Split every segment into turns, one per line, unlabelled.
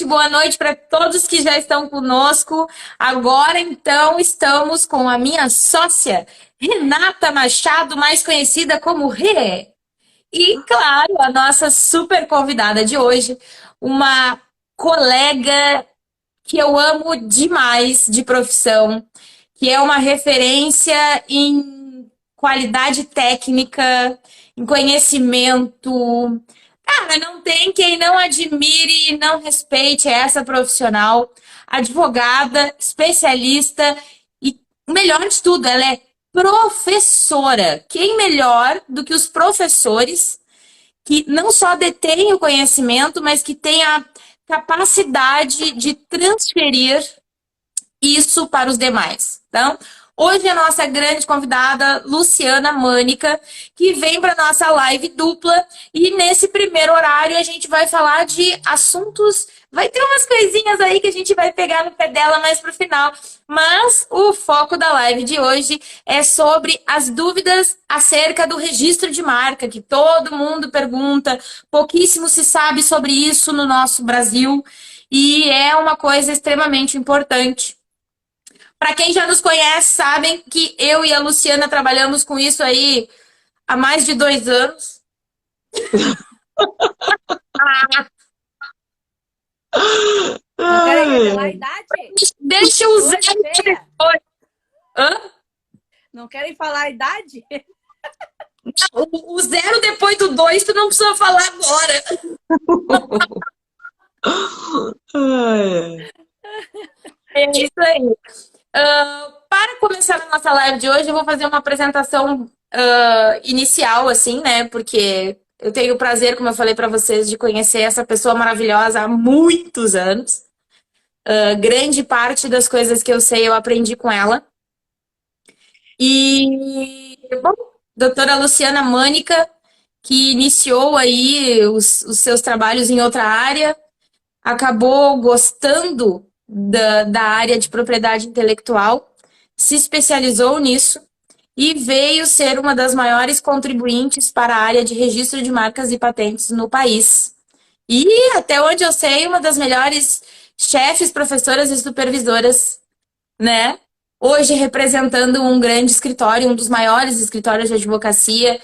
boa noite para todos que já estão conosco. Agora, então, estamos com a minha sócia, Renata Machado, mais conhecida como Rê. E, claro, a nossa super convidada de hoje, uma colega que eu amo demais de profissão, que é uma referência em qualidade técnica, em conhecimento. Cara, não tem quem não admire e não respeite essa profissional, advogada, especialista e, o melhor de tudo, ela é professora. Quem melhor do que os professores que não só detêm o conhecimento, mas que têm a capacidade de transferir isso para os demais. Então, hoje a nossa grande convidada, Luciana Mânica, que vem para nossa live dupla e nesse primeiro horário a gente vai falar de assuntos, vai ter umas coisinhas aí que a gente vai pegar no pé dela mais para o final, mas o foco da live de hoje é sobre as dúvidas acerca do registro de marca, que todo mundo pergunta, pouquíssimo se sabe sobre isso no nosso Brasil e é uma coisa extremamente importante. Para quem já nos conhece, sabem que eu e a Luciana trabalhamos com isso aí há mais de 2 anos.
Não querem revelar a idade?
Deixa eu usar depois. Hã?
Não querem falar a idade?
O 0 depois do 2 tu não precisa falar agora. É isso aí. Para começar a nossa live de hoje, eu vou fazer uma apresentação inicial, assim, né? Porque eu tenho o prazer, como eu falei para vocês, de conhecer essa pessoa maravilhosa há muitos anos. Grande parte das coisas que eu sei eu aprendi com ela. E, bom, doutora Luciana Mânica, que iniciou aí os seus trabalhos em outra área, acabou gostando da área de propriedade intelectual, se especializou nisso e veio ser uma das maiores contribuintes para a área de registro de marcas e patentes no país. E, até onde eu sei, uma das melhores chefes, professoras e supervisoras, né? Hoje representando um grande escritório, um dos maiores escritórios de advocacia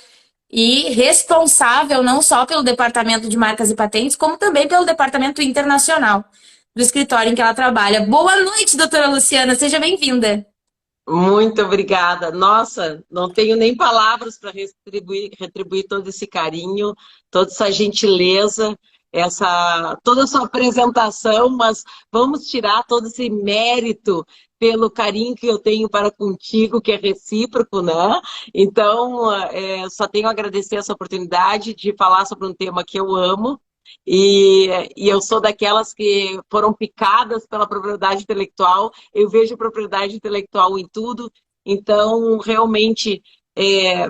e responsável não só pelo departamento de marcas e patentes, como também pelo departamento internacional do escritório em que ela trabalha. Boa noite, doutora Luciana, seja bem-vinda.
Muito obrigada. Nossa, não tenho nem palavras para retribuir todo esse carinho, toda essa gentileza, toda a sua apresentação, mas vamos tirar todo esse mérito pelo carinho que eu tenho para contigo, que é recíproco, né? Então, só tenho a agradecer essa oportunidade de falar sobre um tema que eu amo. E eu sou daquelas que foram picadas pela propriedade intelectual, eu vejo propriedade intelectual em tudo, então realmente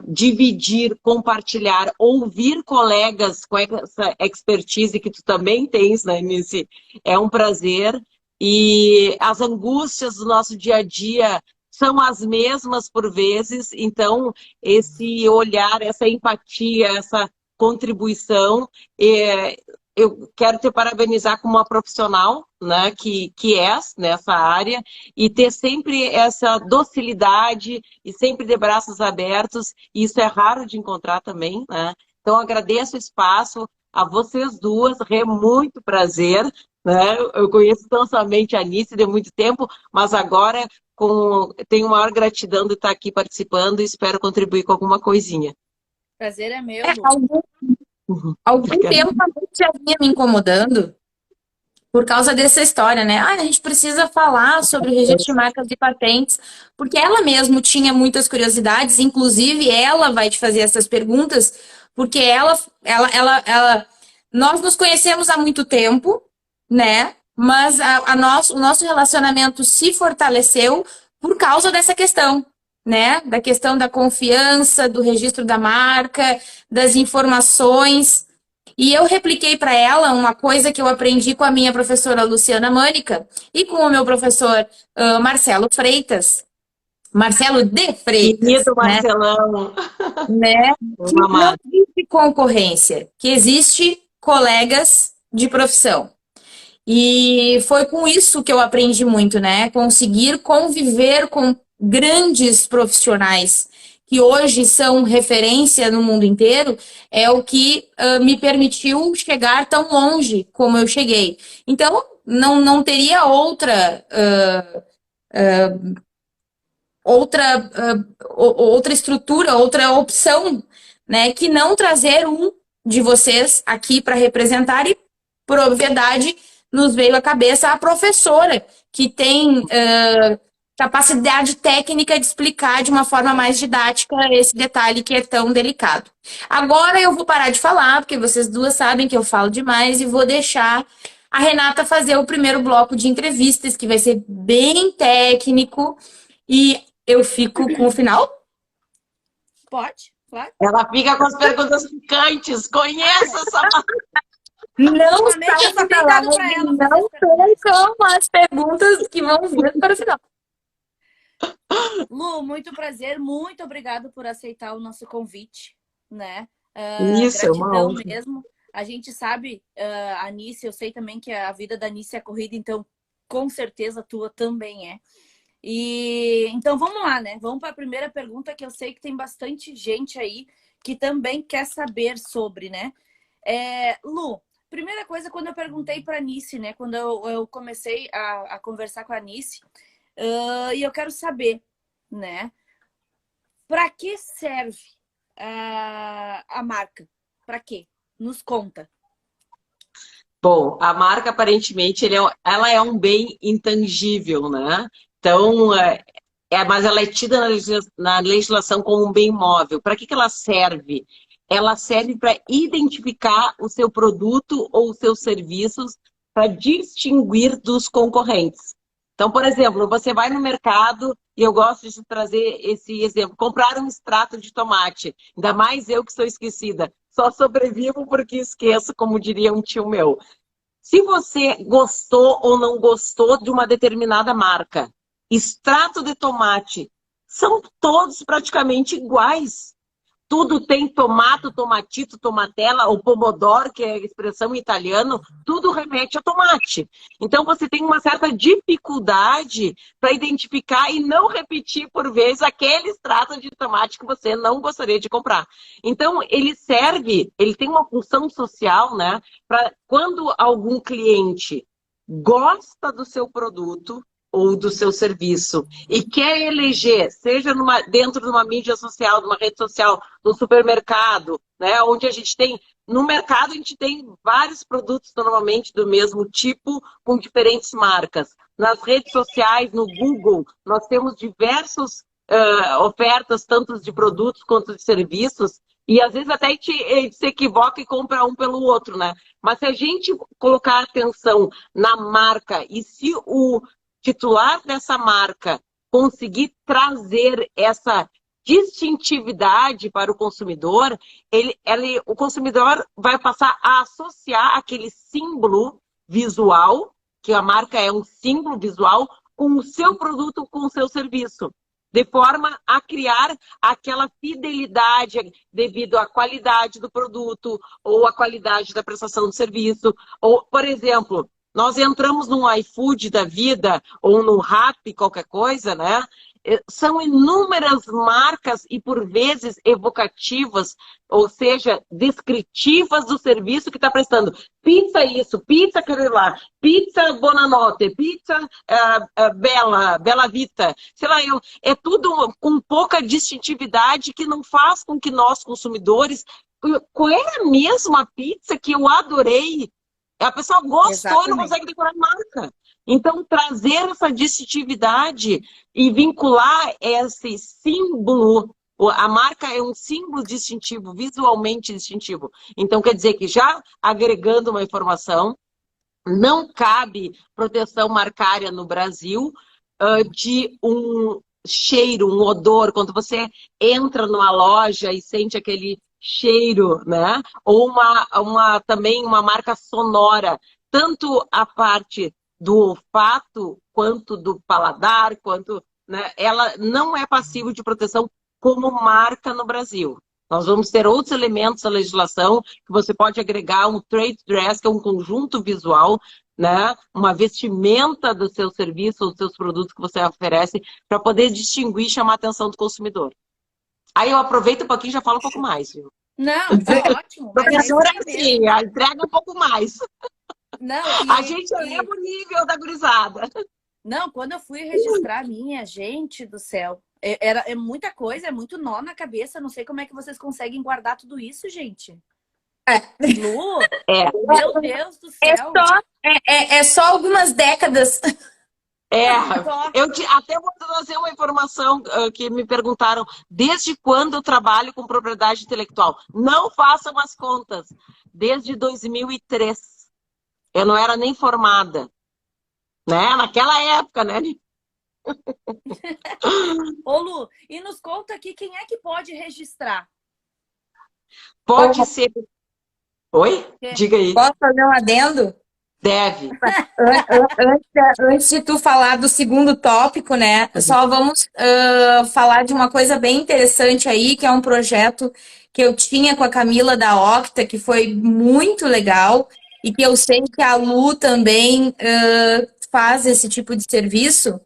dividir, compartilhar, ouvir colegas com essa expertise que tu também tens, né, Nice, é um prazer, e as angústias do nosso dia a dia são as mesmas por vezes, então esse olhar, essa empatia, essa contribuição. Eu quero te parabenizar como uma profissional, né, que és nessa área e ter sempre essa docilidade e sempre de braços abertos. E isso é raro de encontrar também, né? Então agradeço o espaço a vocês duas, é muito prazer, né? Eu conheço tão somente a Anice de muito tempo, mas agora tenho maior gratidão de estar aqui participando e espero contribuir com alguma coisinha.
Prazer é meu.
Algum tempo a gente já vinha me incomodando por causa dessa história, né? A gente precisa falar sobre o registro de marcas e patentes, porque ela mesmo tinha muitas curiosidades, inclusive ela vai te fazer essas perguntas, porque nós nos conhecemos há muito tempo, né? Mas o nosso relacionamento se fortaleceu por causa dessa questão, né? Da questão da confiança, do registro da marca, das informações. E eu repliquei para ela uma coisa que eu aprendi com a minha professora Luciana Mânica e com o meu professor Marcelo Freitas. Marcelo de Freitas.
Querido Marcelão.
Né? Que não existe concorrência, que existe colegas de profissão. E foi com isso que eu aprendi muito, né? Conseguir conviver com grandes profissionais que hoje são referência no mundo inteiro é o que me permitiu chegar tão longe como eu cheguei. Então, não teria outra estrutura, outra opção, né, que não trazer um de vocês aqui para representar e, por obviedade, nos veio à cabeça a professora, que tem capacidade técnica de explicar de uma forma mais didática esse detalhe que é tão delicado. Agora eu vou parar de falar, porque vocês duas sabem que eu falo demais, e vou deixar a Renata fazer o primeiro bloco de entrevistas, que vai ser bem técnico, e eu fico com o final?
Pode, claro.
Ela fica com as perguntas picantes. Conheça essa...
Não
Ultimamente eu
saia
só
da
tenho dado pra
live,
ela
não
fazer as perguntas.
percam as perguntas que vão vir para o final.
Lu, muito prazer, muito obrigado por aceitar o nosso convite, né?
Isso, é uma
Gratidão
honra.
mesmo. A gente sabe, a Anice, eu sei também que a vida da Anice é corrida, então com certeza a tua também é. E então vamos lá, né? Vamos para a primeira pergunta, que eu sei que tem bastante gente aí que também quer saber sobre, né? Lu, primeira coisa, quando eu perguntei para a Anice, né? Quando eu comecei a conversar com a Anice, e eu quero saber, né? Para que serve a marca? Para quê? Nos conta.
Bom, a marca aparentemente ela é um bem intangível, né? Então, mas ela é tida na legislação como um bem móvel. Para que ela serve? Ela serve para identificar o seu produto ou os seus serviços para distinguir dos concorrentes. Então, por exemplo, você vai no mercado, e eu gosto de trazer esse exemplo, comprar um extrato de tomate, ainda mais eu que sou esquecida, só sobrevivo porque esqueço, como diria um tio meu. Se você gostou ou não gostou de uma determinada marca, extrato de tomate, são todos praticamente iguais. Tudo tem tomato, tomatito, tomatela, ou pomodoro, que é a expressão em italiano, tudo remete a tomate. Então você tem uma certa dificuldade para identificar e não repetir por vezes aquele extrato de tomate que você não gostaria de comprar. Então ele tem uma função social, né? Para quando algum cliente gosta do seu produto ou do seu serviço e quer eleger, seja dentro de uma mídia social, de uma rede social, no supermercado, né, onde a gente tem, no mercado a gente tem vários produtos normalmente do mesmo tipo, com diferentes marcas. Nas redes sociais, no Google, nós temos diversas ofertas, tanto de produtos quanto de serviços, e às vezes até a gente se equivoca e compra um pelo outro, né? Mas se a gente colocar atenção na marca e se o titular dessa marca conseguir trazer essa distintividade para o consumidor, o consumidor vai passar a associar aquele símbolo visual, que a marca é um símbolo visual, com o seu produto, com o seu serviço, de forma a criar aquela fidelidade devido à qualidade do produto ou à qualidade da prestação do serviço. Ou, por exemplo, nós entramos num iFood da vida ou no Rappi, qualquer coisa, né? São inúmeras marcas e, por vezes, evocativas, ou seja, descritivas do serviço que está prestando. Pizza isso, pizza aquele lá, pizza Bonanotte, pizza Bella Vita. Sei lá, é tudo com pouca distintividade que não faz com que nós, consumidores, qual é a mesma pizza que eu adorei? A pessoa gostou. Exatamente. E não consegue decorar a marca. Então, trazer essa distintividade e vincular esse símbolo, a marca é um símbolo distintivo, visualmente distintivo. Então, quer dizer que já agregando uma informação, não cabe proteção marcária no Brasil de um cheiro, um odor, quando você entra numa loja e sente aquele cheiro, né? Ou também uma marca sonora, tanto a parte do olfato, quanto do paladar, quanto, né? Ela não é passível de proteção como marca no Brasil. Nós vamos ter outros elementos da legislação que você pode agregar um trade dress, que é um conjunto visual, né? Uma vestimenta do seu serviço ou dos seus produtos que você oferece para poder distinguir e chamar a atenção do consumidor. Aí eu aproveito um pouquinho e já falo um pouco mais, viu?
Não, tá ótimo. Mas é isso
Professora,
aí mesmo.
assim, a entrega um pouco mais.
Não,
A gente eleva o nível da gurizada.
Não, quando eu fui registrar a minha, gente do céu, é muita coisa, é muito nó na cabeça. Não sei como é que vocês conseguem guardar tudo isso, gente. Lu, meu Deus do céu.
É só algumas décadas.
Até vou trazer uma informação que me perguntaram. Desde quando eu trabalho com propriedade intelectual? Não façam as contas. Desde 2003. Eu não era nem formada. Né? Naquela época, né?
Ô, Lu, e nos conta aqui quem é que pode registrar?
Pode ser. Oi? Diga aí.
Posso fazer um adendo?
Deve.
Antes de tu falar do segundo tópico, né? Só vamos falar de uma coisa bem interessante aí, que é um projeto que eu tinha com a Camila da Octa, que foi muito legal, e que eu sei que a Lu também faz esse tipo de serviço,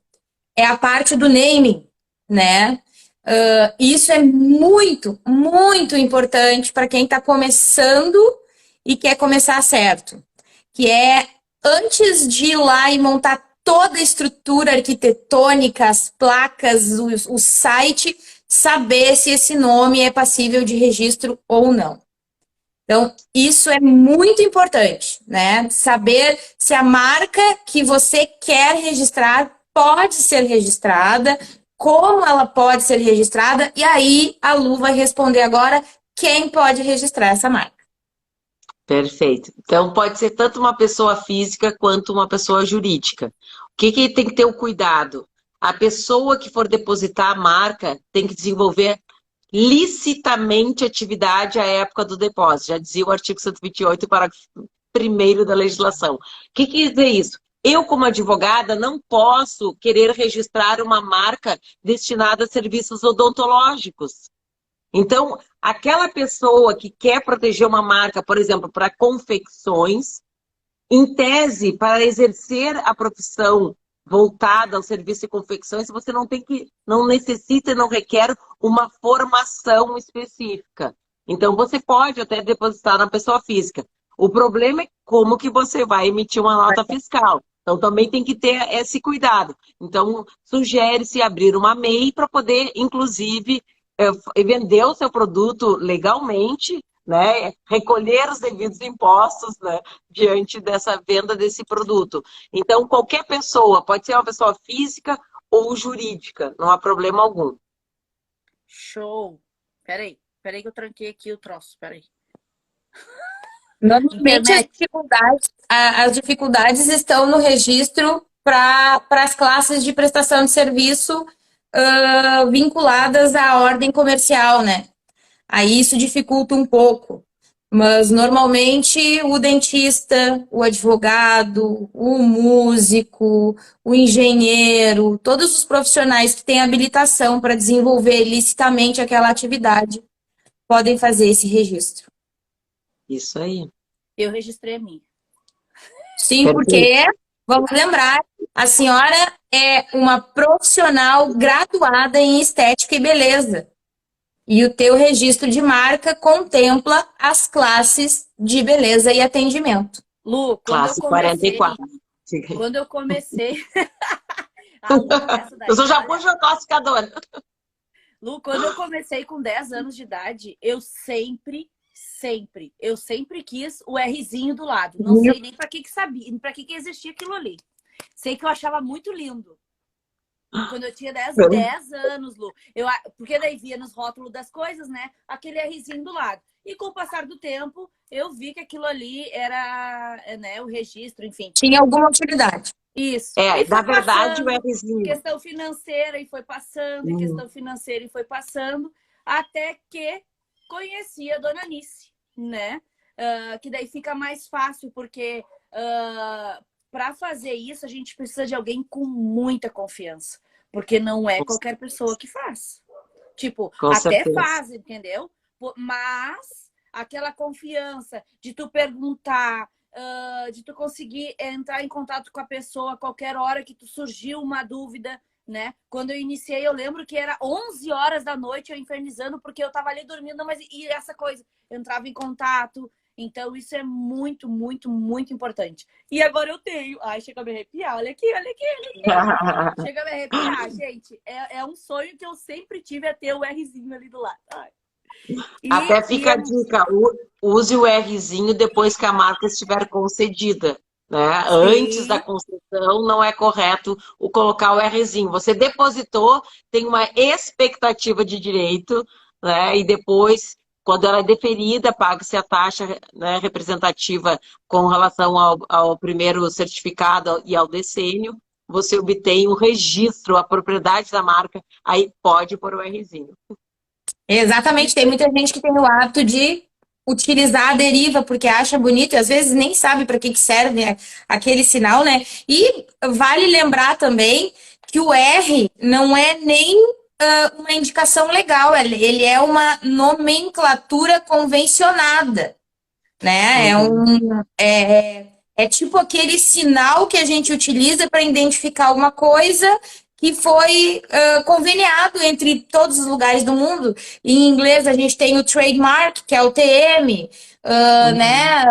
é a parte do naming, né? Isso é muito, muito importante para quem está começando e quer começar certo. Que é, antes de ir lá e montar toda a estrutura arquitetônica, as placas, o site, saber se esse nome é passível de registro ou não. Então, isso é muito importante, né? Saber se a marca que você quer registrar pode ser registrada, como ela pode ser registrada, e aí a Lu vai responder agora quem pode registrar essa marca.
Perfeito. Então, pode ser tanto uma pessoa física quanto uma pessoa jurídica. O que tem que ter o cuidado? A pessoa que for depositar a marca tem que desenvolver licitamente atividade à época do depósito. Já dizia o artigo 128, parágrafo 1º da legislação. O que quer dizer isso? Eu, como advogada, não posso querer registrar uma marca destinada a serviços odontológicos. Então, aquela pessoa que quer proteger uma marca, por exemplo, para confecções, em tese, para exercer a profissão voltada ao serviço de confecções, você não necessita e não requer uma formação específica. Então, você pode até depositar na pessoa física. O problema é como que você vai emitir uma nota fiscal. Então, também tem que ter esse cuidado. Então, sugere-se abrir uma MEI para poder, inclusive, vender o seu produto legalmente, né? Recolher os devidos impostos, né? Diante dessa venda desse produto. Então, qualquer pessoa, pode ser uma pessoa física ou jurídica, não há problema algum.
Show! Peraí que eu tranquei aqui o troço, peraí.
Normalmente as dificuldades estão no registro para as classes de prestação de serviço vinculadas à ordem comercial, né? Aí isso dificulta um pouco. Mas normalmente o dentista, o advogado, o músico, o engenheiro, todos os profissionais que têm habilitação para desenvolver licitamente aquela atividade podem fazer esse registro.
Isso aí.
Eu registrei a minha.
Sim, porque, vamos lembrar, a senhora é uma profissional graduada em estética e beleza. E o teu registro de marca contempla as classes de beleza e atendimento.
Lu,
Classe 44.
Quando eu comecei...
Eu sou já puxo a classificadora.
Lu, quando eu comecei com 10 anos de idade, eu sempre quis o Rzinho do lado. Não sei nem para que sabia, para que existia aquilo ali. Sei que eu achava muito lindo. Quando eu tinha 10 anos, Lu. Porque daí via nos rótulos das coisas, né? Aquele Rzinho do lado. E com o passar do tempo, eu vi que aquilo ali era, né, o registro, enfim.
Tinha alguma utilidade.
Isso.
Na verdade, o Rzinho.
Questão financeira e foi passando, questão financeira e foi passando, até que conheci a Dona Anice, né? Que daí fica mais fácil, porque para fazer isso a gente precisa de alguém com muita confiança, porque não é qualquer pessoa que faz. Tipo, até faz, entendeu? Mas aquela confiança de tu perguntar, de tu conseguir entrar em contato com a pessoa a qualquer hora que tu surgiu uma dúvida, né? Quando eu iniciei, eu lembro que era 11 horas da noite, eu infernizando, porque eu tava ali dormindo, mas e essa coisa, eu entrava em contato. Então, isso é muito, muito, muito importante. E agora eu tenho. Ai, chega a me arrepiar. Olha aqui, olha aqui, olha aqui. Chega a me arrepiar, gente. É um sonho que eu sempre tive, é ter o Rzinho ali do lado. Ai.
Até fica a dica, use o Rzinho depois que a marca estiver concedida, né? Antes da concessão não é correto o colocar o Rzinho. Você depositou, tem uma expectativa de direito, né? E depois, quando ela é deferida, paga-se a taxa, né, representativa com relação ao primeiro certificado e ao decênio. Você obtém o registro, a propriedade da marca, aí pode pôr o Rzinho.
Exatamente, tem muita gente que tem o hábito de utilizar a deriva porque acha bonito e às vezes nem sabe para que serve aquele sinal, né? E vale lembrar também que o R não é nem uma indicação legal, ele é uma nomenclatura convencionada, né? É tipo aquele sinal que a gente utiliza para identificar alguma coisa que foi conveniado entre todos os lugares do mundo. Em inglês a gente tem o trademark, que é o TM, né?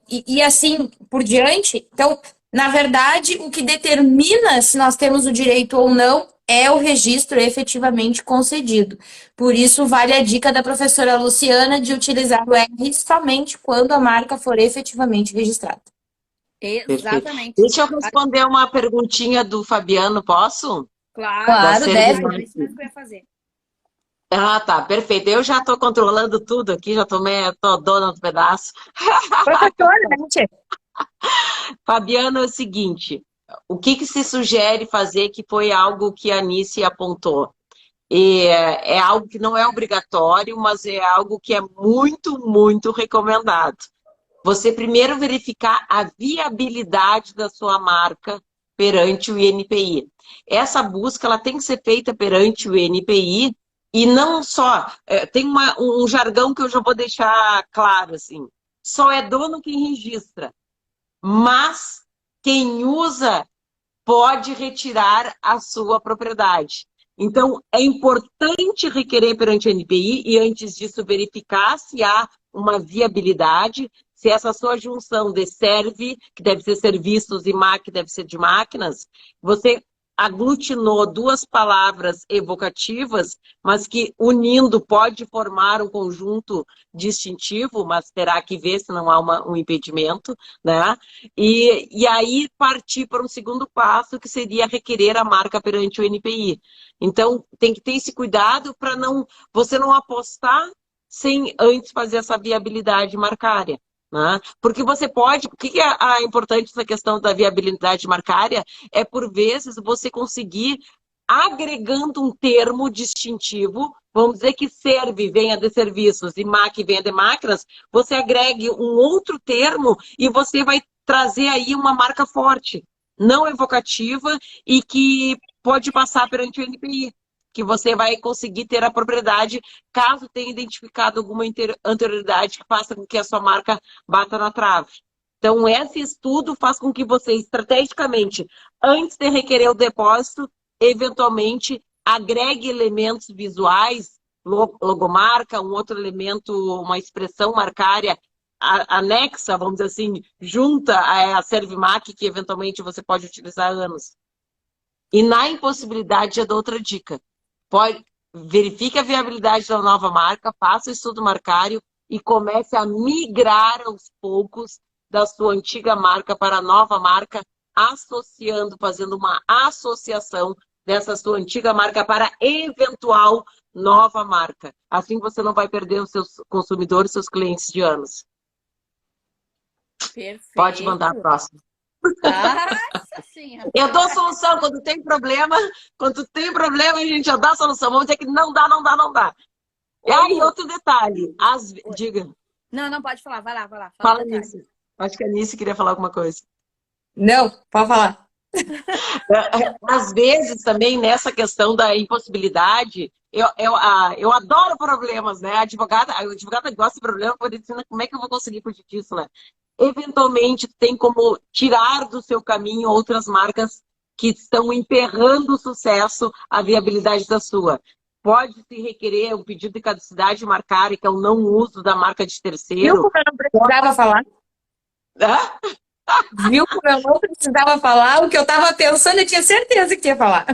E assim por diante. Então, na verdade, o que determina se nós temos o direito ou não é o registro efetivamente concedido. Por isso, vale a dica da professora Luciana de utilizar o R somente quando a marca for efetivamente registrada.
Exatamente.
Perfeito. Deixa eu responder uma perguntinha do Fabiano, posso?
Claro,
deve.
Era isso mesmo que eu ia fazer.
Ah, tá, perfeito. Eu já estou controlando tudo aqui, já tô dona do pedaço.
Professora, né, tia?
Fabiano, é o seguinte, o que se sugere fazer que foi algo que a Anice apontou? É algo que não é obrigatório, mas é algo que é muito, muito recomendado. Você primeiro verificar a viabilidade da sua marca perante o INPI. Essa busca ela tem que ser feita perante o INPI e não só, tem um jargão que eu já vou deixar claro, assim, só é dono quem registra, mas quem usa pode retirar a sua propriedade. Então, é importante requerer perante o INPI e, antes disso, verificar se há uma viabilidade, se essa sua junção de serve, que deve ser serviços, e MAC, que deve ser de máquinas, você aglutinou duas palavras evocativas, mas que, unindo, pode formar um conjunto distintivo, mas terá que ver se não há um impedimento, né? E aí partir para um segundo passo, que seria requerer a marca perante o INPI. Então, tem que ter esse cuidado para você não apostar sem antes fazer essa viabilidade marcária. Né? Porque você pode... O que é a importante essa questão da viabilidade marcária? É, por vezes, você conseguir, agregando um termo distintivo, vamos dizer que serve venha de serviços e MAC venha de máquinas, você agregue um outro termo e você vai trazer aí uma marca forte, não evocativa e que pode passar perante o INPI, que você vai conseguir ter a propriedade caso tenha identificado alguma anterioridade que faça com que a sua marca bata na trave. Então, esse estudo faz com que você, estrategicamente, antes de requerer o depósito, eventualmente agregue elementos visuais, logomarca, um outro elemento, uma expressão marcária anexa, vamos dizer assim, junta a ServMac, que eventualmente você pode utilizar há anos. E na impossibilidade, já dou outra dica. Verifique a viabilidade da nova marca, faça o estudo marcário e comece a migrar aos poucos da sua antiga marca para a nova marca, associando, fazendo uma associação dessa sua antiga marca para eventual nova marca. Assim você não vai perder os seus consumidores, seus clientes de anos.
Perfeito.
Pode mandar a próxima.
Nossa senhora.
Eu dou solução quando tem problema. Quando tem problema, a gente já dá solução. Vamos dizer que não dá, não dá, não dá. E aí, outro detalhe. Diga.
Não, pode falar. Vai lá.
Fala nisso. Acho que a Anice queria falar alguma coisa.
Não, pode falar.
Às vezes também nessa questão da impossibilidade, eu adoro problemas, né? A advogada gosta de problema, pode dizer, como é que eu vou conseguir fugir disso, né? Eventualmente tem como tirar do seu caminho outras marcas que estão emperrando o sucesso, a viabilidade da sua. Pode se requerer um pedido de caducidade marcária, que é o não uso da marca de
Viu
terceiro.
como eu não precisava falar?
Hã?
Viu como eu não precisava falar? O que eu estava pensando, eu tinha certeza que ia falar.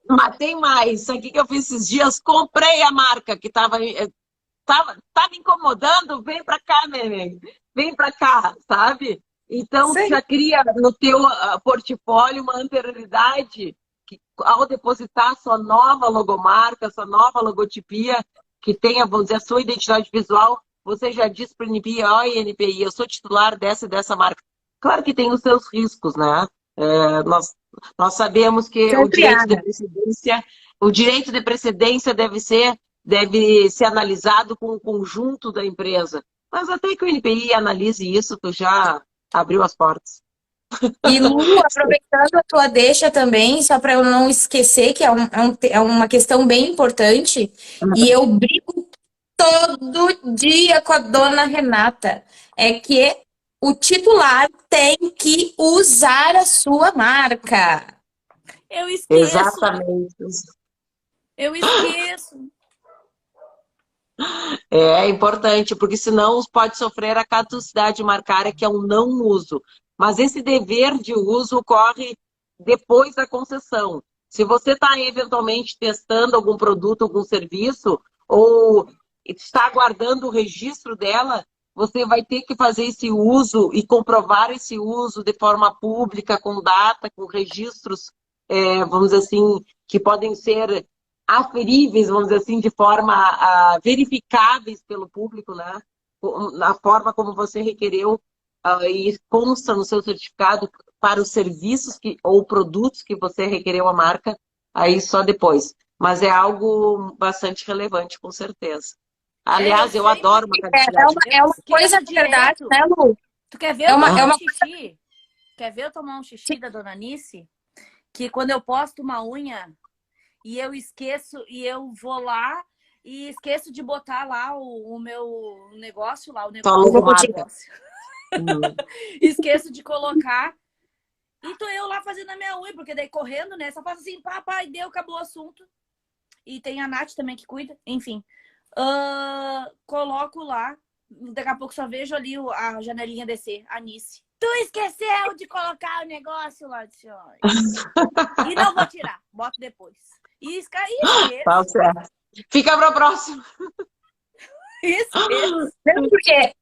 Mas tem mais. Isso aqui que eu fiz esses dias, comprei a marca que tava incomodando, vem pra cá, neném. Vem pra cá, sabe? Então, tu
Sim.
já cria no teu portfólio uma anterioridade que, ao depositar sua nova logomarca, sua nova logotipia, que tenha, vamos dizer, a sua identidade visual, você já diz para o NPI, ó, NPI, eu sou titular dessa e dessa marca. Claro que tem os seus riscos, né? Nós sabemos que
Sempre há, né?
o direito de precedência deve ser analisado com o conjunto da empresa. Mas até que o NPI analise isso, tu já abriu as portas.
E Lu, aproveitando a tua deixa também, só para eu não esquecer que é uma questão bem importante, e eu brigo todo dia com a dona Renata, é que o titular tem que usar a sua marca.
Eu esqueço,
Exatamente.
eu esqueço.
É importante, porque senão pode sofrer a caducidade marcária, que é um não uso. Mas esse dever de uso ocorre depois da concessão. Se você está eventualmente testando algum produto, algum serviço, ou está aguardando o registro dela, você vai ter que fazer esse uso e comprovar esse uso de forma pública, com data, com registros, vamos dizer assim, que podem ser aferíveis, vamos dizer assim, de forma verificáveis pelo público, né? Na forma como você requereu e consta no seu certificado para os serviços ou produtos que você requereu a marca, aí só depois. Mas é algo bastante relevante, com certeza.
Eu
Aliás, eu
sempre,
adoro uma
É
caducidade.
uma,
eu
é uma coisa
esqueço
de verdade,
direto.
né, Lu?
Tu quer ver
É
eu
uma, é
tomar um
uma
xixi? Quer ver eu tomar um xixi da dona Nice? Que quando eu posto uma unha e eu esqueço, e eu vou lá e esqueço de botar lá o meu negócio lá, o
Só
negócio, o
logomarca.
negócio. Esqueço de colocar. E tô eu lá fazendo a minha unha, porque daí correndo, né? Só faço assim, papai, deu, acabou o assunto. E tem a Nath também que cuida, enfim. Coloco lá, daqui a pouco só vejo ali a janelinha descer, a Nice. Tu esqueceu de colocar o negócio lá de cima. E não vou tirar, boto depois. E esqueço.
Tá certo. Fica para a próxima.
Esqueço.
Sabe por quê?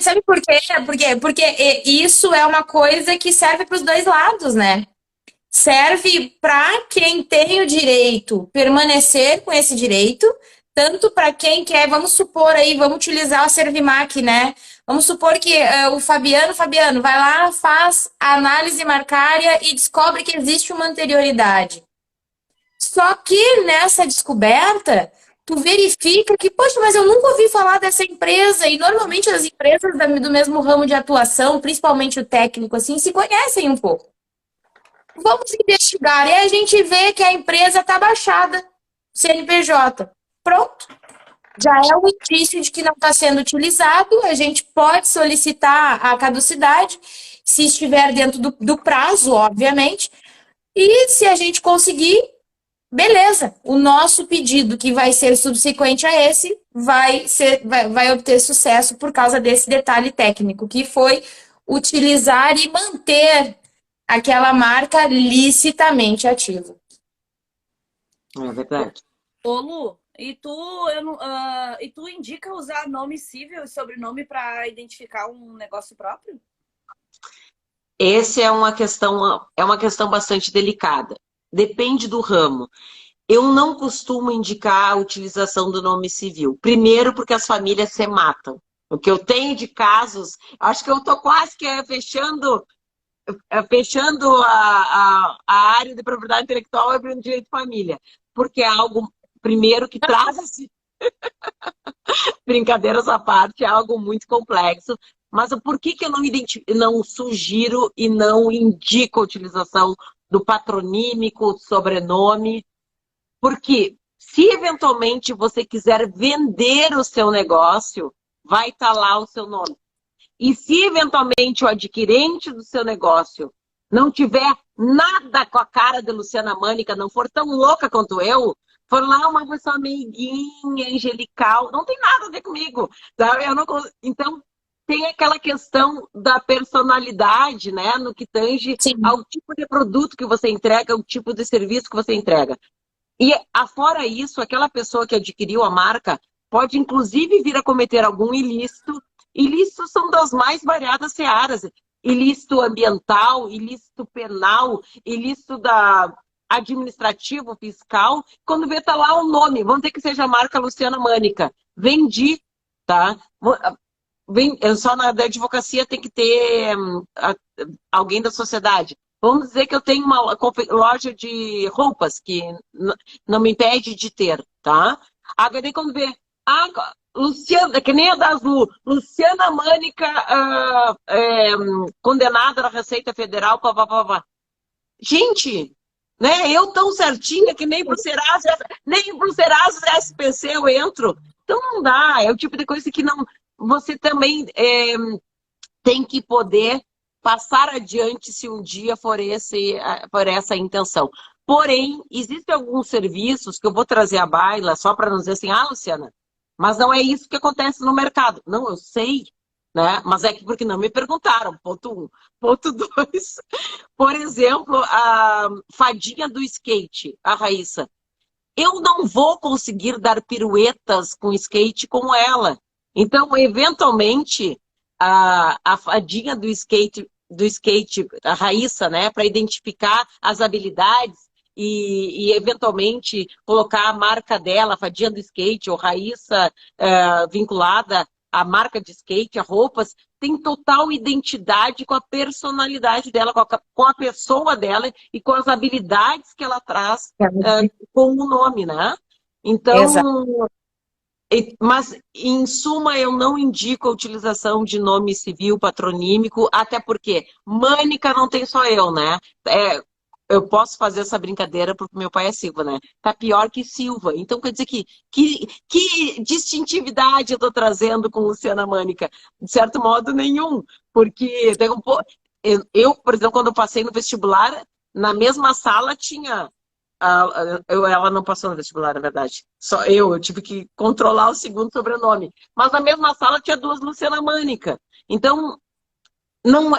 Sabe por quê? Porque isso é uma coisa que serve para os dois lados, né? Serve para quem tem o direito permanecer com esse direito, tanto para quem quer, vamos supor aí, vamos utilizar a Servimac, né? Vamos supor que o Fabiano, vai lá, faz a análise marcária e descobre que existe uma anterioridade. Só que nessa descoberta, tu verifica que, poxa, mas eu nunca ouvi falar dessa empresa, e normalmente as empresas do mesmo ramo de atuação, principalmente o técnico, assim, se conhecem um pouco. Vamos investigar. E a gente vê que a empresa está baixada, CNPJ. Pronto. Já é um indício de que não está sendo utilizado. A gente pode solicitar a caducidade, se estiver dentro do prazo, obviamente. E se a gente conseguir, beleza. O nosso pedido, que vai ser subsequente a esse, vai obter sucesso por causa desse detalhe técnico, que foi utilizar e manter aquela marca licitamente ativa.
É verdade.
Ô, Lu, e tu indica usar nome civil e sobrenome para identificar um negócio próprio?
Essa é uma questão bastante delicada. Depende do ramo. Eu não costumo indicar a utilização do nome civil. Primeiro, porque as famílias se matam. O que eu tenho de casos, acho que eu estou quase que fechando a área de propriedade intelectual e abrindo direito de família. Porque é algo, primeiro, que traz, brincadeiras à parte, é algo muito complexo. Mas por que que eu não sugiro e não indico a utilização do patronímico, sobrenome? Porque se eventualmente você quiser vender o seu negócio, vai estar lá o seu nome. E se eventualmente o adquirente do seu negócio não tiver nada com a cara de Luciana Mânica, não for tão louca quanto eu, for lá uma pessoa meiguinha, angelical, não tem nada a ver comigo. Tá? Então, tem aquela questão da personalidade, né? No que tange
Sim.
ao tipo de produto que você entrega, ao tipo de serviço que você entrega. E, afora isso, aquela pessoa que adquiriu a marca pode, inclusive, vir a cometer algum ilícito. Ilícitos são das mais variadas searas. Ilícito ambiental, ilícito penal, ilícito administrativo, fiscal. Quando vê, tá lá o nome. Vamos dizer que seja a marca Luciana Mânica. Vendi, tá? Só na advocacia tem que ter alguém da sociedade. Vamos dizer que eu tenho uma loja de roupas que não me impede de ter, tá? Agora, quando vê, Luciana, que nem a da Azul, Luciana Mânica condenada na Receita Federal, pá. Gente, né? Eu tão certinha que nem pro Serasa SPC eu entro. Então não dá, é o tipo de coisa que não. Você também tem que poder passar adiante se um dia for essa a intenção. Porém, existem alguns serviços que eu vou trazer à baila só para não dizer assim, Luciana, mas não é isso que acontece no mercado. Não, eu sei, né? Mas é que porque não me perguntaram, ponto 1. Ponto 2, por exemplo, a fadinha do skate, a Raíssa. Eu não vou conseguir dar piruetas com skate como ela. Então, eventualmente, a fadinha do skate, a Raíssa, né, para identificar as habilidades e, eventualmente, colocar a marca dela, a fadinha do skate, ou Raíssa vinculada à marca de skate, a roupas, tem total identidade com a personalidade dela, com a pessoa dela e com as habilidades que ela traz com o nome, né? Então,
Exato.
mas, em suma, eu não indico a utilização de nome civil patronímico, até porque Mânica não tem só eu, né? Eu posso fazer essa brincadeira porque meu pai é Silva, né? Tá pior que Silva. Então, quer dizer que distintividade eu tô trazendo com Luciana Mânica? De certo modo, nenhum. Porque eu, por exemplo, quando eu passei no vestibular, na mesma sala tinha... ela não passou no vestibular, na verdade. Só eu tive que controlar o segundo sobrenome. Mas na mesma sala tinha 2 Luciana Mânica. Então, não,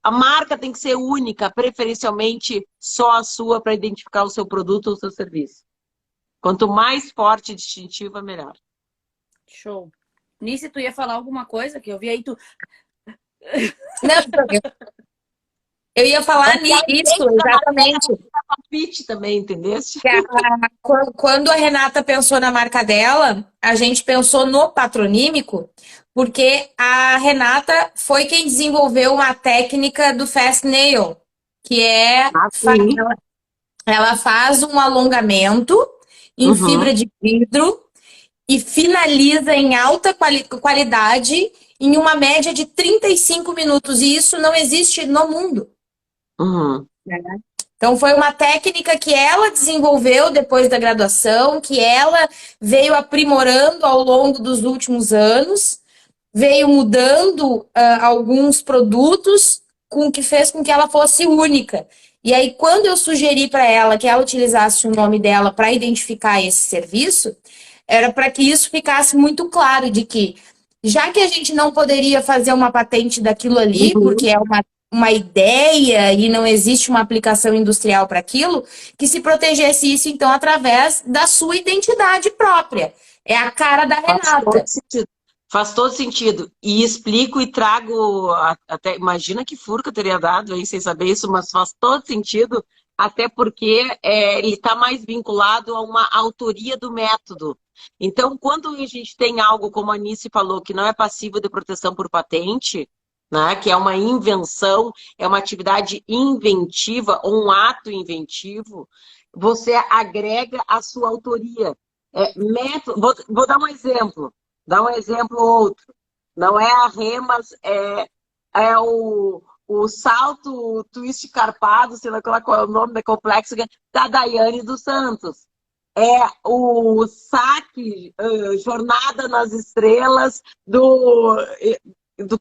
a marca tem que ser única, preferencialmente só a sua para identificar o seu produto ou o seu serviço. Quanto mais forte e distintiva, melhor.
Show. Nice, tu ia falar alguma coisa que eu vi aí tu...
Não, eu ia falar nisso, exatamente.
Fit também, entendeste?
Quando a Renata pensou na marca dela, a gente pensou no patronímico, porque a Renata foi quem desenvolveu uma técnica do Fast Nail, que é ela faz um alongamento em fibra de vidro e finaliza em alta qualidade em uma média de 35 minutos. E isso não existe no mundo. Então, foi uma técnica que ela desenvolveu depois da graduação, que ela veio aprimorando ao longo dos últimos anos, veio mudando alguns produtos, que fez com que ela fosse única. E aí, quando eu sugeri para ela que ela utilizasse o nome dela para identificar esse serviço, era para que isso ficasse muito claro de que, já que a gente não poderia fazer uma patente daquilo ali, porque é uma ideia e não existe uma aplicação industrial para aquilo, que se protegesse isso, então, através da sua identidade própria. É a cara da Renata.
Faz todo sentido. E explico e trago, até imagina que furo que eu teria dado aí sem saber isso, mas faz todo sentido, até porque ele está mais vinculado a uma autoria do método. Então, quando a gente tem algo, como a Nice falou, que não é passivo de proteção por patente, né, que é uma invenção, é uma atividade inventiva ou um ato inventivo, você agrega a sua autoria. Vou dar um exemplo. Dá um exemplo outro. Não é a Rê, mas é o salto, o twist carpado, sei lá qual é o nome da complexa, da Daiane dos Santos. É o saque, Jornada nas Estrelas, do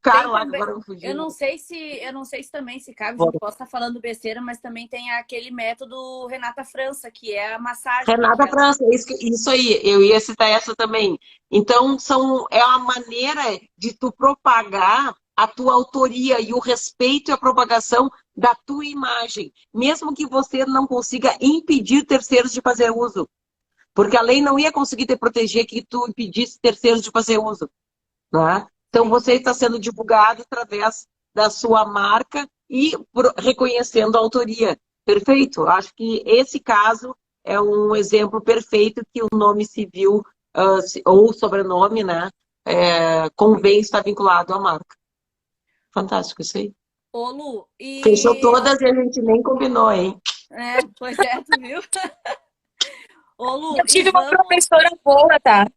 cara
Tem
lá que
também,
agora não fugiu.
eu não sei se também se cabe, não posso estar falando besteira, mas também tem aquele método Renata França, que é a massagem.
Renata França, isso aí, eu ia citar essa também. Então, é uma maneira de tu propagar a tua autoria e o respeito e a propagação da tua imagem, mesmo que você não consiga impedir terceiros de fazer uso. Porque a lei não ia conseguir te proteger que tu impedisse terceiros de fazer uso. Né? Então, você está sendo divulgado através da sua marca e reconhecendo a autoria. Perfeito? Acho que esse caso é um exemplo perfeito que o nome civil ou sobrenome, né, convém estar vinculado à marca. Fantástico isso aí.
Ô, Lu,
Fechou todas e a gente nem combinou, hein?
Pois é, tu viu? Ô, Lu,
Eu tive uma professora boa, tá?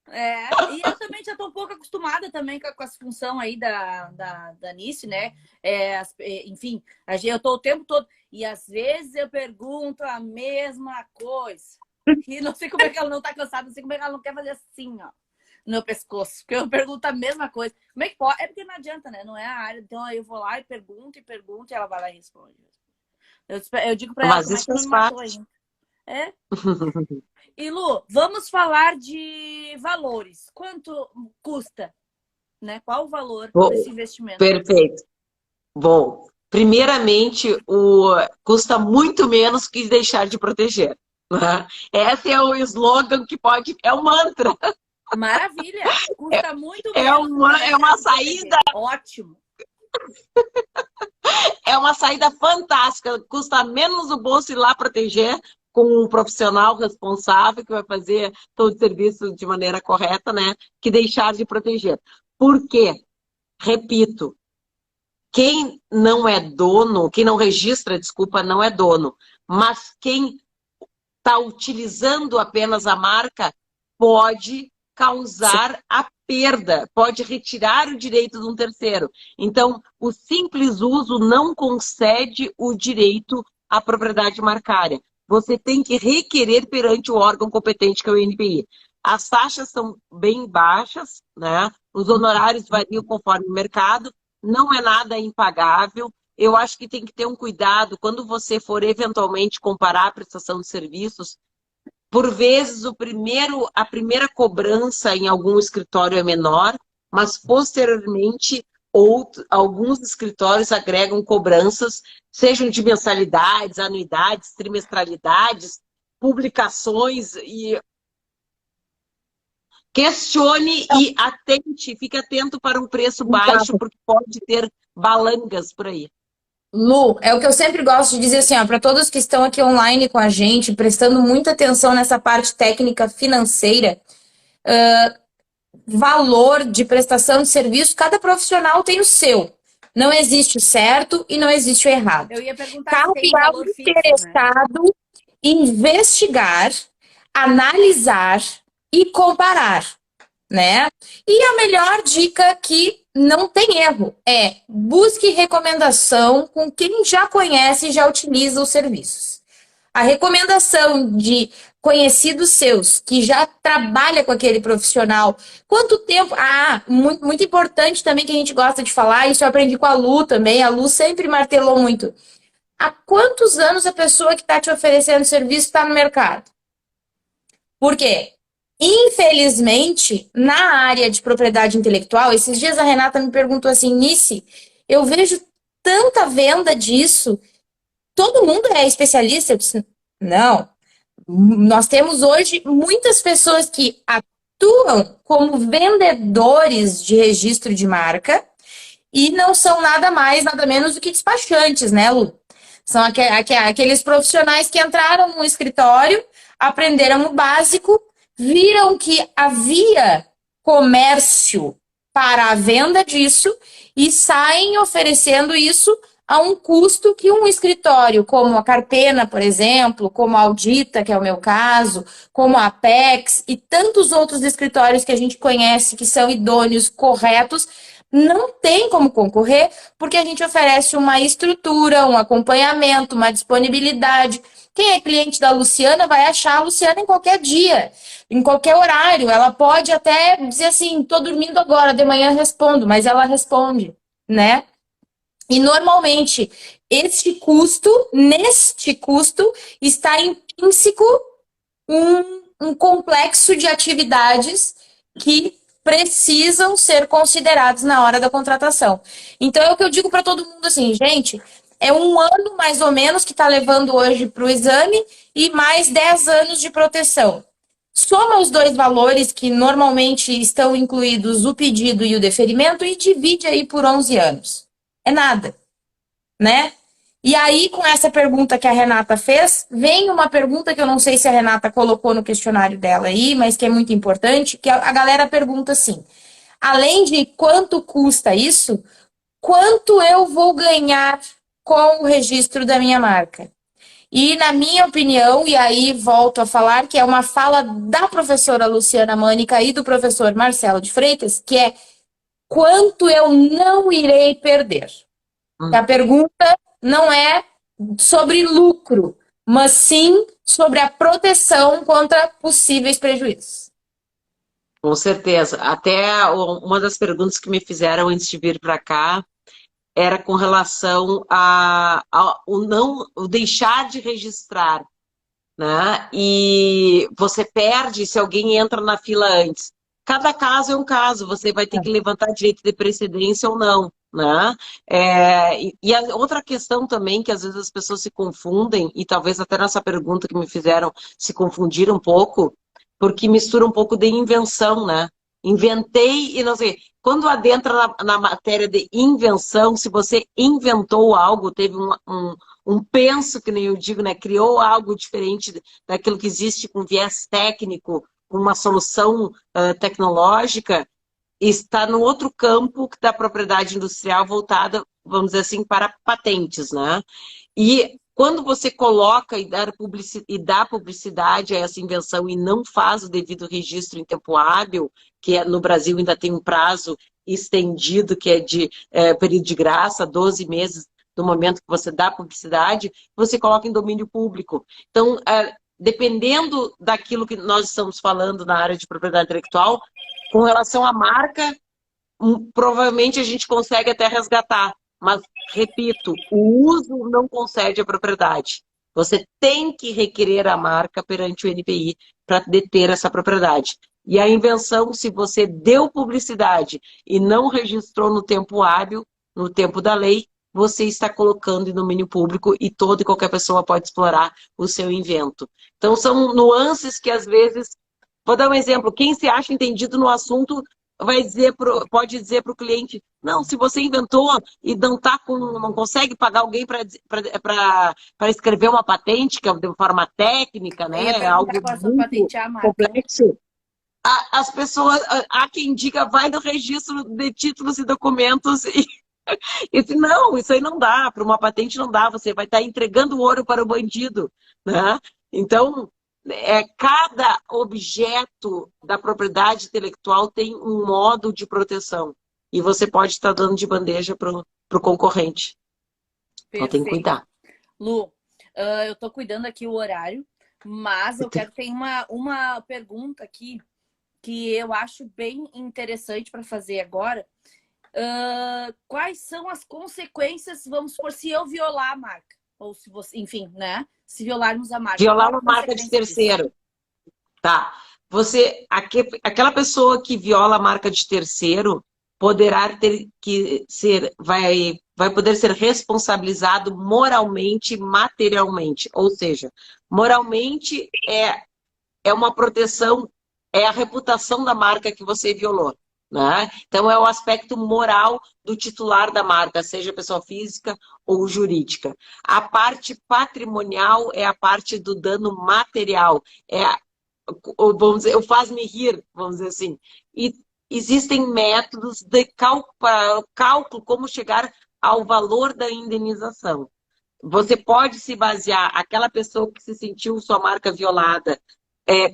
E eu também já estou um pouco acostumada também com essa função aí da Nice, né? Enfim, eu estou o tempo todo. E às vezes eu pergunto a mesma coisa. E não sei como é que ela não está cansada, não sei como é que ela não quer fazer assim, ó, no meu pescoço. Porque eu pergunto a mesma coisa. Como é que pode? É porque não adianta, né? Não é a área. Então aí eu vou lá e pergunto, e ela vai lá e responde. Eu digo para ela como é que não me matou ainda. E Lu, vamos falar de valores. Quanto custa? Né? Qual o valor desse investimento?
Perfeito. Bom, primeiramente, custa muito menos que deixar de proteger. Né? Esse é o slogan que é um mantra.
Maravilha! Custa muito menos.
É uma saída.
Ótimo.
É uma saída fantástica. Custa menos o bolso ir lá proteger com um profissional responsável que vai fazer todo o serviço de maneira correta, né? Que deixar de proteger. Por quê? Repito, quem não é dono, quem não registra, desculpa, não é dono. Mas quem está utilizando apenas a marca pode causar a perda, pode retirar o direito de um terceiro. Então, o simples uso não concede o direito à propriedade marcária. Você tem que requerer perante o órgão competente, que é o INPI. As taxas são bem baixas, né? Os honorários variam conforme o mercado, não é nada impagável. Eu acho que tem que ter um cuidado quando você for eventualmente comparar a prestação de serviços. Por vezes, a primeira cobrança em algum escritório é menor, mas posteriormente alguns escritórios agregam cobranças, sejam de mensalidades, anuidades, trimestralidades, publicações. E questione e fique atento para um preço baixo, porque pode ter balangas por aí.
Lu, é o que eu sempre gosto de dizer assim, ó, para todos que estão aqui online com a gente, prestando muita atenção nessa parte técnica financeira, valor de prestação de serviço, cada profissional tem o seu. Não existe o certo e não existe o errado.
Eu ia perguntar
Cabe ao interessado, né, investigar, analisar e comparar, né? E a melhor dica que não tem erro é busque recomendação com quem já conhece e já utiliza os serviços. A recomendação de conhecidos seus que já trabalha com aquele profissional. Quanto tempo? Muito, muito importante também que a gente gosta de falar, isso eu aprendi com a Lu também, a Lu sempre martelou muito. Há quantos anos a pessoa que está te oferecendo serviço está no mercado? Por quê? Infelizmente, na área de propriedade intelectual, esses dias a Renata me perguntou assim, Nice, eu vejo tanta venda disso, todo mundo é especialista? Eu disse, não. Nós temos hoje muitas pessoas que atuam como vendedores de registro de marca e não são nada mais, nada menos do que despachantes, né, Lu? São aqueles profissionais que entraram no escritório, aprenderam o básico, viram que havia comércio para a venda disso e saem oferecendo isso a um custo que um escritório, como a Carpena, por exemplo, como a Audita, que é o meu caso, como a Apex e tantos outros escritórios que a gente conhece que são idôneos, corretos, não tem como concorrer, porque a gente oferece uma estrutura, um acompanhamento, uma disponibilidade. Quem é cliente da Luciana vai achar a Luciana em qualquer dia, em qualquer horário. Ela pode até dizer assim, estou dormindo agora, de manhã respondo, mas ela responde, né? E normalmente neste custo, está intrínseco um complexo de atividades que precisam ser considerados na hora da contratação. Então é o que eu digo para todo mundo assim, gente, é um ano mais ou menos que está levando hoje para o exame e mais 10 anos de proteção. Soma os dois valores que normalmente estão incluídos o pedido e o deferimento e divide aí por 11 anos. É nada, né? E aí, com essa pergunta que a Renata fez, vem uma pergunta que eu não sei se a Renata colocou no questionário dela aí, mas que é muito importante, que a galera pergunta assim, além de quanto custa isso, quanto eu vou ganhar com o registro da minha marca? E, na minha opinião, e aí volto a falar, que é uma fala da professora Luciana Mânica e do professor Marcelo de Freitas, que é quanto eu não irei perder. A pergunta não é sobre lucro, mas sim sobre a proteção contra possíveis prejuízos.
Com certeza. Até uma das perguntas que me fizeram antes de vir para cá era com relação o deixar de registrar, né? E você perde se alguém entra na fila antes. Cada caso é um caso, você vai ter que levantar direito de precedência ou não, né? E a outra questão também, que às vezes as pessoas se confundem, e talvez até nessa pergunta que me fizeram se confundir um pouco, porque mistura um pouco de invenção, né? Inventei e não sei. Quando adentra na matéria de invenção, se você inventou algo, teve um penso, que nem eu digo, né? Criou algo diferente daquilo que existe com viés técnico, com uma solução tecnológica, está no outro campo da propriedade industrial voltada, vamos dizer assim, para patentes, né? E quando você coloca e dá publicidade a essa invenção e não faz o devido registro em tempo hábil, que no Brasil ainda tem um prazo estendido, que é de período de graça, 12 meses do momento que você dá publicidade, você coloca em domínio público. Então, dependendo daquilo que nós estamos falando na área de propriedade intelectual, com relação à marca, provavelmente a gente consegue até resgatar. Mas, repito, o uso não concede a propriedade. Você tem que requerer a marca perante o NPI para deter essa propriedade. E a invenção, se você deu publicidade e não registrou no tempo hábil, no tempo da lei, você está colocando em domínio público e toda e qualquer pessoa pode explorar o seu invento. Então, são nuances que, às vezes... Vou dar um exemplo. Quem se acha entendido no assunto pode dizer para o cliente, não, se você inventou e não consegue pagar alguém para escrever uma patente, que é de forma técnica, né? É algo muito complexo. As pessoas, há quem diga, vai no registro de títulos e documentos e não, isso aí não dá, para uma patente não dá, você vai estar entregando ouro para o bandido, né? Então, cada objeto da propriedade intelectual tem um modo de proteção. E você pode estar dando de bandeja para o concorrente. Então tem que cuidar.
Lu, eu estou cuidando aqui o horário, mas eu quero ter uma pergunta aqui que eu acho bem interessante para fazer agora. Quais são as consequências, vamos supor, se eu violar a marca? Ou se você, enfim, né? Se violarmos a marca.
Violar uma marca de terceiro. Tá. Aquela pessoa que viola a marca de terceiro poderá ter que ser, vai poder ser responsabilizado moralmente, materialmente. Ou seja, moralmente é uma proteção, é a reputação da marca que você violou. Né? Então, é o aspecto moral do titular da marca, seja pessoa física ou jurídica. A parte patrimonial é a parte do dano material. Vamos dizer, o faz-me rir, vamos dizer assim. E existem métodos de cálculo, como chegar ao valor da indenização. Você pode se basear, aquela pessoa que se sentiu sua marca violada,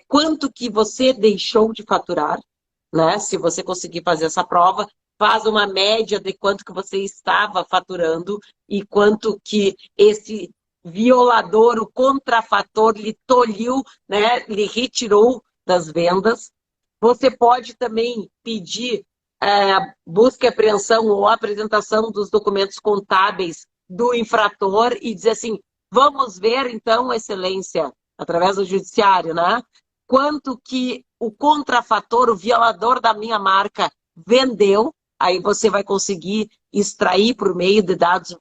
quanto que você deixou de faturar, né? Se você conseguir fazer essa prova, faz uma média de quanto que você estava faturando e quanto que esse violador, o contrafator, lhe tolhiu, né? Lhe retirou das vendas. Você pode também pedir busca e apreensão ou apresentação dos documentos contábeis do infrator e dizer assim, vamos ver então, excelência, através do judiciário, né? Quanto que o contrafator, o violador da minha marca vendeu, aí você vai conseguir extrair por meio de dados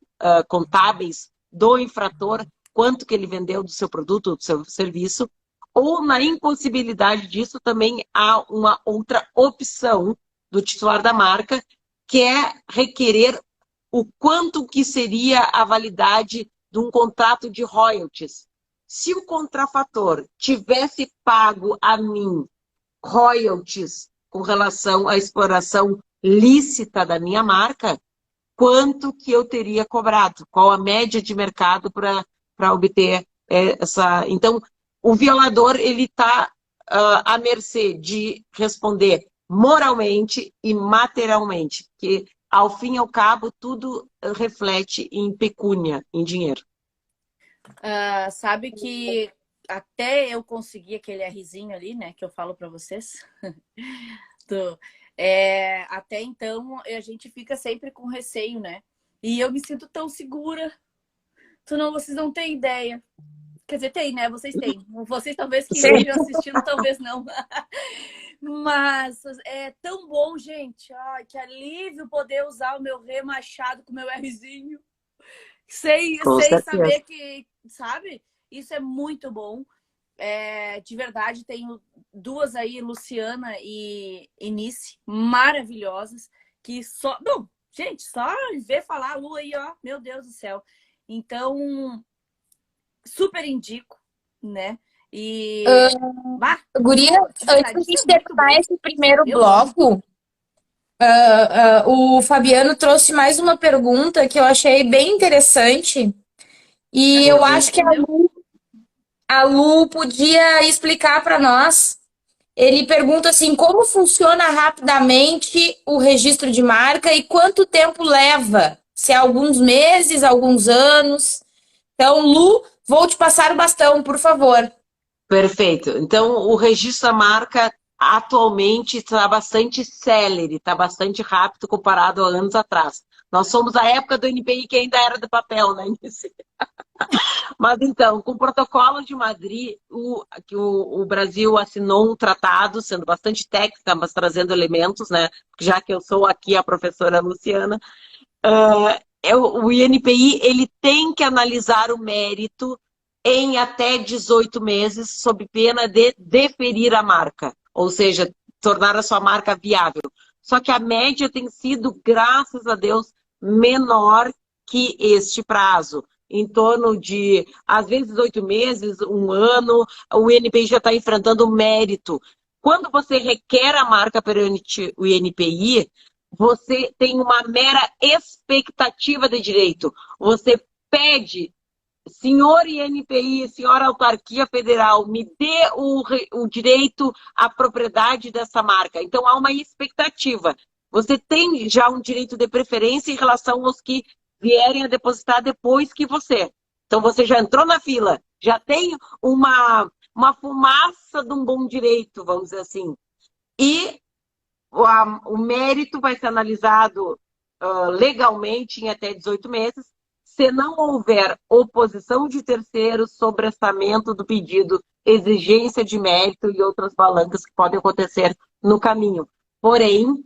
contábeis do infrator quanto que ele vendeu do seu produto, do seu serviço, ou na impossibilidade disso também há uma outra opção do titular da marca, que é requerer o quanto que seria a validade de um contrato de royalties. Se o contrafator tivesse pago a mim royalties com relação à exploração lícita da minha marca, quanto que eu teria cobrado? Qual a média de mercado para obter essa... Então, o violador ele está à mercê de responder moralmente e materialmente, porque, ao fim e ao cabo, tudo reflete em pecúnia, em dinheiro.
Sabe que até eu conseguir aquele Rzinho ali, né, que eu falo para vocês, até então a gente fica sempre com receio, né? E eu me sinto tão segura. Vocês não têm ideia. Quer dizer, tem, né? Vocês têm. Vocês talvez que estejam assistindo, talvez não. Mas é tão bom, gente. Ai, que alívio poder usar o meu Rê Machado com o meu Rzinho. Sem saber que, sabe? Isso é muito bom. De verdade, tenho duas aí, Luciana e Nice, maravilhosas, que só... Bom, gente, só ver falar a Lu aí, ó, meu Deus do céu. Então, super indico, né? E...
Guria, antes de a gente terminar esse primeiro bloco, o Fabiano trouxe mais uma pergunta que eu achei bem interessante. E eu acho que a Lu podia explicar para nós. Ele pergunta assim, como funciona rapidamente o registro de marca e quanto tempo leva? Se é alguns meses, alguns anos. Então, Lu, vou te passar o bastão, por favor.
Perfeito. Então, o registro da marca atualmente está bastante célere, está bastante rápido comparado a anos atrás. Nós somos a época do NPI que ainda era de papel, né? Mas então, com o protocolo de Madrid, o Brasil assinou um tratado, sendo bastante técnica, mas trazendo elementos, né? Já que eu sou aqui a professora Luciana, o INPI ele tem que analisar o mérito em até 18 meses, sob pena de deferir a marca, ou seja, tornar a sua marca viável. Só que a média tem sido, graças a Deus, menor que este prazo. Em torno de, às vezes, 8 meses, um ano, o INPI já está enfrentando o mérito. Quando você requer a marca perante o INPI, você tem uma mera expectativa de direito. Você pede, senhor INPI, senhora autarquia federal, me dê o direito à propriedade dessa marca. Então, há uma expectativa. Você tem já um direito de preferência em relação aos que vierem a depositar depois que você. Então, você já entrou na fila, já tem uma fumaça de um bom direito, vamos dizer assim. E o mérito vai ser analisado legalmente em até 18 meses, se não houver oposição de terceiros, sobrestamento do pedido, exigência de mérito e outras palancas que podem acontecer no caminho. Porém,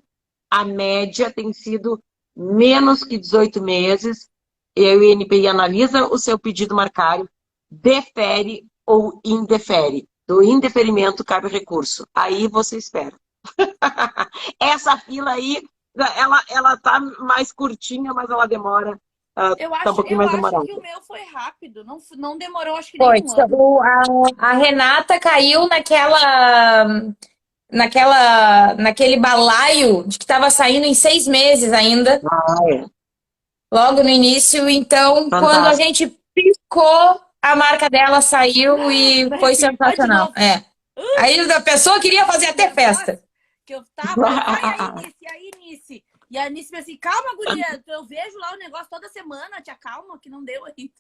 a média tem sido menos que 18 meses, e o INPI analisa o seu pedido marcário, defere ou indefere. Do indeferimento cabe o recurso. Aí você espera. Essa fila aí, ela tá mais curtinha, mas ela demora.
Eu acho que o meu foi rápido, não demorou, acho que nem um ano.
A Renata caiu naquele balaio de que estava saindo em 6 meses ainda. logo no início. Então, quando a
Fantástico.
gente piscou, a marca dela saiu e foi
Vai de
sensacional.
novo.
Aí a pessoa queria fazer até festa.
Que eu tava, vai aí, Nice. E a Nice me assim, calma, guria, eu vejo lá o negócio toda semana, te acalma, que não deu ainda.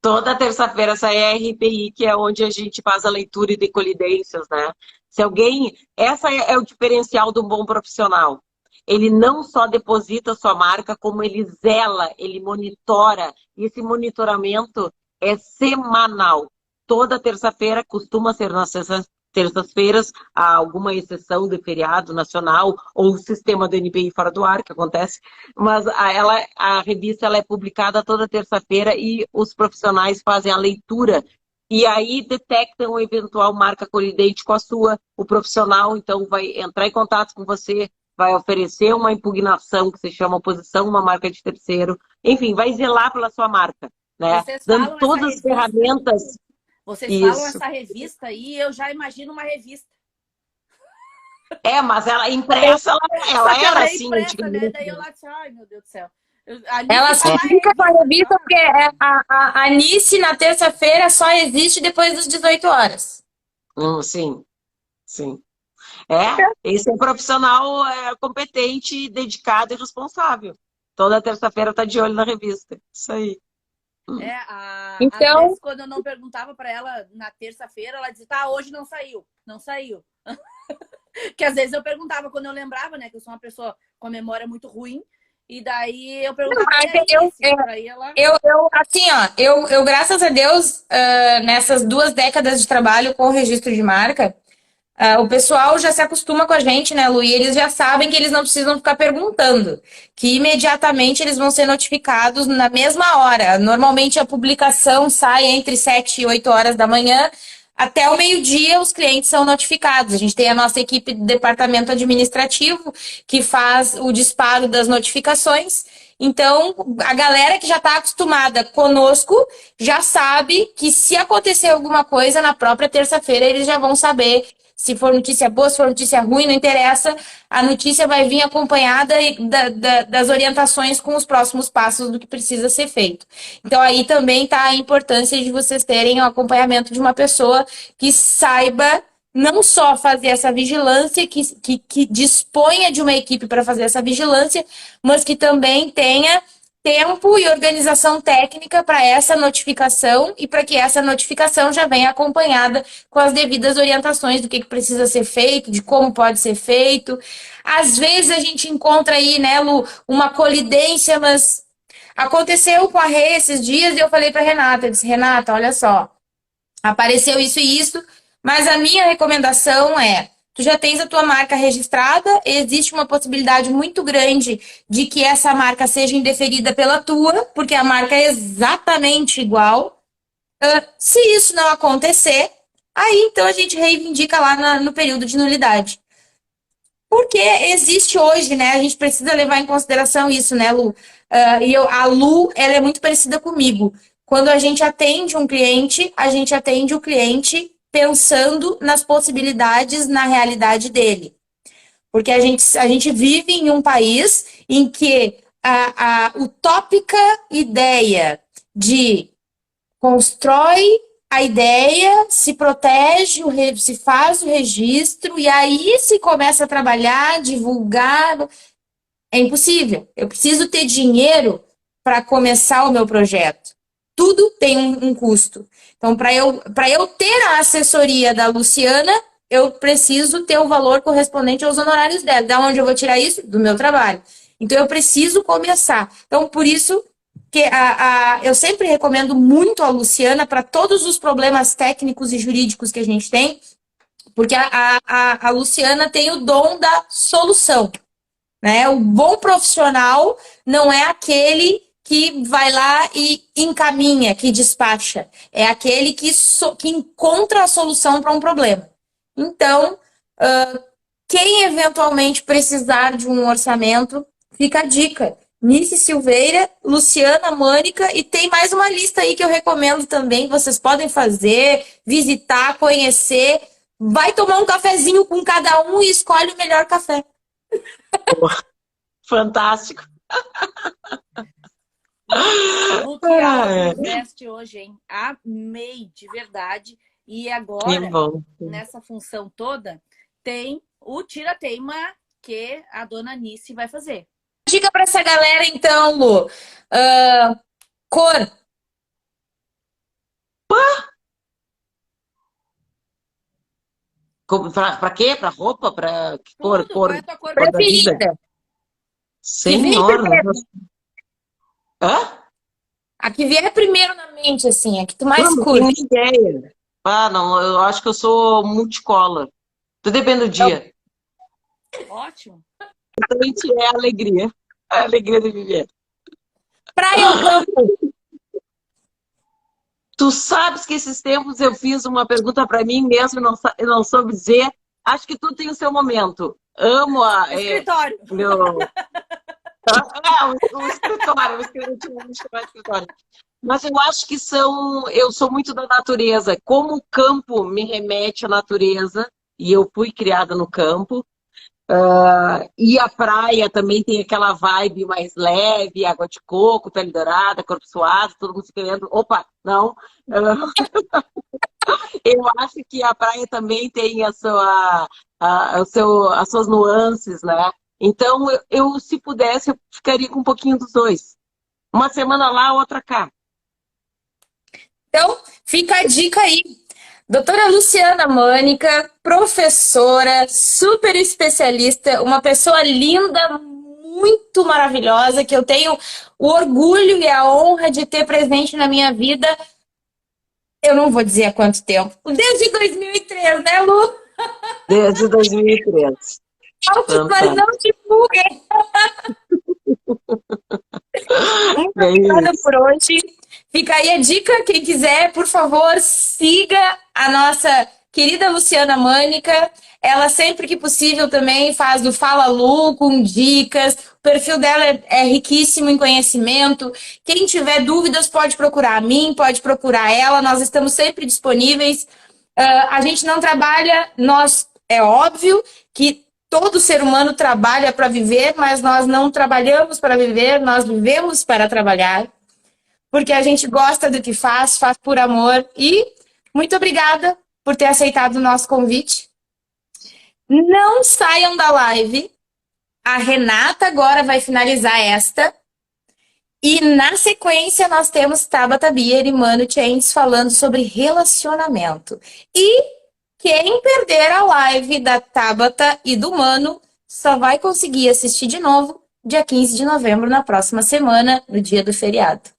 Toda terça-feira sai a RPI, que é onde a gente faz a leitura de colidências, né? Se alguém. Essa é o diferencial de um bom profissional. Ele não só deposita sua marca, como ele zela, ele monitora. E esse monitoramento é semanal. Toda terça-feira costuma ser nas terças-feiras, há alguma exceção de feriado nacional ou o sistema do NPI fora do ar, que acontece, mas a revista ela é publicada toda terça-feira e os profissionais fazem a leitura e aí detectam uma eventual marca colidente com a sua. O profissional, então, vai entrar em contato com você, vai oferecer uma impugnação, que se chama oposição a uma marca de terceiro, enfim, vai zelar pela sua marca, né?
Vocês
Dando
falam essa
todas as
revista,
ferramentas.
vocês falam
Isso.
essa revista aí, eu já imagino uma revista.
Mas ela impressa, ela
Só que
era
ela é
assim,
impressa, né?
antigamente.
Daí eu lá disse, ai meu Deus do céu. A
Ela
Nice
só
tá lá,
fica com a revista
tá?
porque a Nice na terça-feira só existe depois das 18 horas.
Sim, sim. Esse é um profissional competente, dedicado e responsável. Toda terça-feira tá de olho na revista. Isso aí.
Às
Então,
vezes quando eu não perguntava pra ela na terça-feira, ela dizia, tá, hoje não saiu. Não saiu. Que às vezes eu perguntava quando eu lembrava, né? Que eu sou uma pessoa com a memória muito ruim. E daí eu perguntava,
mas
e aí, Nice? Aí ela...
assim, ó, eu graças a Deus, nessas 2 décadas de trabalho com o registro de marca, o pessoal já se acostuma com a gente, né, Lu? E eles já sabem que eles não precisam ficar perguntando, que imediatamente eles vão ser notificados na mesma hora. Normalmente a publicação sai entre 7 e 8 horas da manhã. Até o meio-dia, os clientes são notificados. A gente tem a nossa equipe de departamento administrativo que faz o disparo das notificações. Então, a galera que já está acostumada conosco já sabe que se acontecer alguma coisa na própria terça-feira, eles já vão saber. Se for notícia boa, se for notícia ruim, não interessa. A notícia vai vir acompanhada das orientações com os próximos passos do que precisa ser feito. Então, aí também está a importância de vocês terem o acompanhamento de uma pessoa que saiba não só fazer essa vigilância, que disponha de uma equipe para fazer essa vigilância, mas que também tenha tempo e organização técnica para essa notificação e para que essa notificação já venha acompanhada com as devidas orientações do que precisa ser feito, de como pode ser feito. Às vezes a gente encontra aí, né, Lu, uma colidência, mas aconteceu com a Rê esses dias e eu falei para Renata, eu disse, Renata, olha só, apareceu isso e isso, mas a minha recomendação é, tu já tens a tua marca registrada, existe uma possibilidade muito grande de que essa marca seja indeferida pela tua, porque a marca é exatamente igual. Se isso não acontecer, aí então a gente reivindica lá no período de nulidade. Porque existe hoje, né? A gente precisa levar em consideração isso, né, Lu? A Lu, ela é muito parecida comigo. Quando a gente atende um cliente, a gente atende o cliente pensando nas possibilidades na realidade dele. Porque a gente vive em um país em que a utópica ideia de constrói a ideia, se protege, se faz o registro e aí se começa a trabalhar, divulgar. É impossível. Eu preciso ter dinheiro para começar o meu projeto. Tudo tem um custo. Então, para eu ter a assessoria da Luciana, eu preciso ter o valor correspondente aos honorários dela. Da onde eu vou tirar isso? Do meu trabalho. Então, eu preciso começar. Então, por isso que eu sempre recomendo muito a Luciana para todos os problemas técnicos e jurídicos que a gente tem, porque a Luciana tem o dom da solução. Né? O bom profissional não é aquele que vai lá e encaminha, que despacha. É aquele que encontra a solução para um problema. Então, quem eventualmente precisar de um orçamento, fica a dica. Nice Silveira, Luciana Mânica, e tem mais uma lista aí que eu recomendo também, que vocês podem fazer, visitar, conhecer. Vai tomar um cafezinho com cada um e escolhe o melhor café.
Fantástico.
Lu, que aula que fizeste hoje, hein? Amei, de verdade. E
Que
agora,
bom.
nessa função toda, tem o tira-teima que a dona Nice vai fazer.
Dica para essa galera, então, Lu. Cor.
Pra quê? Pra roupa? Pra que cor?
Tudo, qual é a tua cor
Cor da vida?
Preferida. Que vem
Senhora.
primeiro.
Hã?
A que vier primeiro na mente, assim, a que tu mais
Não tenho nem
curte.
ideia. Ah, não, eu acho que eu sou multicolor. Tudo depende do dia.
Ótimo.
Realmente é a alegria. A alegria de viver.
Praia ou campo?
Tu sabes que esses tempos eu fiz uma pergunta para mim mesmo e eu não soube dizer. Acho que tudo tem o seu momento. Amo
Escritório.
o escritório, o escritório. Mas eu acho que eu sou muito da natureza. Como o campo me remete à natureza, e eu fui criada no campo, e a praia também tem aquela vibe mais leve, água de coco, pele dourada, corpo suado, todo mundo se querendo. Opa, não. Eu acho que a praia também tem as suas nuances, né? Então, se pudesse, eu ficaria com um pouquinho dos dois. Uma semana lá, outra cá.
Então, fica a dica aí. Doutora Luciana Mânica, professora, super especialista, uma pessoa linda, muito maravilhosa, que eu tenho o orgulho e a honra de ter presente na minha vida. Eu não vou dizer há quanto tempo. Desde 2003, né, Lu?
Desde 2003.
Mas não divulguem. Muito obrigada por hoje. Fica aí a dica, quem quiser, por favor, siga a nossa querida Luciana Mânica. Ela, sempre que possível, também faz do Fala Lu, com dicas. O perfil dela é riquíssimo em conhecimento. Quem tiver dúvidas pode procurar a mim, pode procurar ela. Nós estamos sempre disponíveis. A gente não trabalha, é óbvio que todo ser humano trabalha para viver, mas nós não trabalhamos para viver, nós vivemos para trabalhar. Porque a gente gosta do que faz por amor. E muito obrigada por ter aceitado o nosso convite. Não saiam da live. A Renata agora vai finalizar esta. E na sequência nós temos Tabata Bier e Mano Chains falando sobre relacionamento. E quem perder a live da Tabata e do Mano só vai conseguir assistir de novo dia 15 de novembro, na próxima semana, no dia do feriado.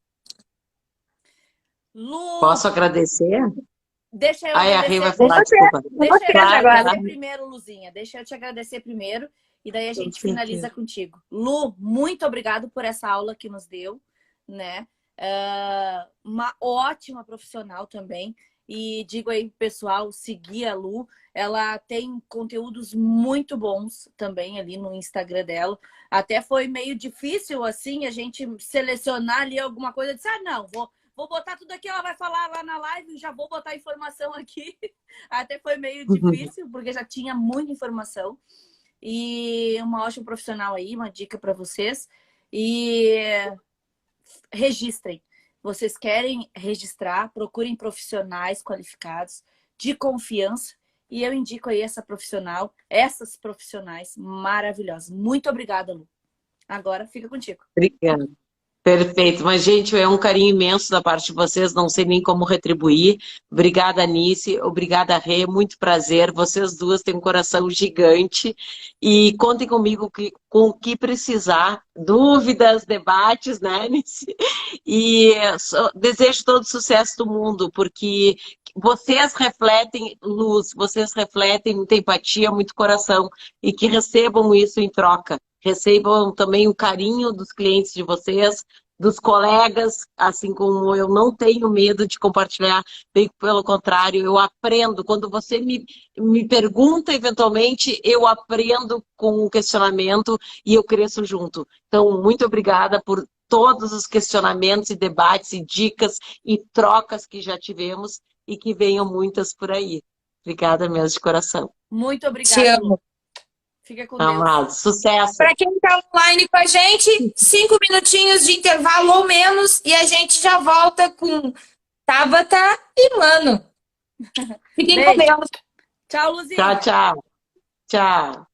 Lu,
posso agradecer?
Deixa eu
a
agradecer.
Rê vai falar, desculpa.
Deixa eu te agradecer primeiro, Luzinha. Deixa eu te agradecer primeiro e daí a gente finaliza contigo. Lu, muito obrigado por essa aula que nos deu, né? Uma ótima profissional também. E digo aí, pessoal, seguir a Lu. Ela tem conteúdos muito bons também ali no Instagram dela. Até foi meio difícil, assim, a gente selecionar ali alguma coisa. Eu disse, não, vou botar tudo aqui, ela vai falar lá na live, já vou botar informação aqui. Até foi meio difícil, porque já tinha muita informação. E uma ótima profissional aí, uma dica para vocês. E registrem. Vocês querem registrar, procurem profissionais qualificados, de confiança. E eu indico aí essas profissionais maravilhosas. Muito obrigada, Lu. Agora fica contigo.
Obrigada. Perfeito, mas gente, é um carinho imenso da parte de vocês, não sei nem como retribuir. Obrigada, Anice, obrigada, Rê, muito prazer. Vocês duas têm um coração gigante e contem comigo com o que precisar, dúvidas, debates, né, Anice? E desejo todo o sucesso do mundo, porque vocês refletem luz, vocês refletem muita empatia, muito coração, e que recebam isso em troca. Recebam também o carinho dos clientes de vocês, dos colegas, assim como eu não tenho medo de compartilhar, bem pelo contrário, eu aprendo. Quando você me pergunta, eventualmente, eu aprendo com o questionamento e eu cresço junto. Então, muito obrigada por todos os questionamentos e debates e dicas e trocas que já tivemos e que venham muitas por aí. Obrigada mesmo de coração.
Muito obrigada.
Te amo.
Fica com Deus.
Amado, sucesso.
Para quem está online com a gente, 5 minutinhos de intervalo ou menos e a gente já volta com Tabata e Mano. Fiquem com
Beijo.
Deus.
Tchau, Luzinha.
Tchau, tchau. Tchau.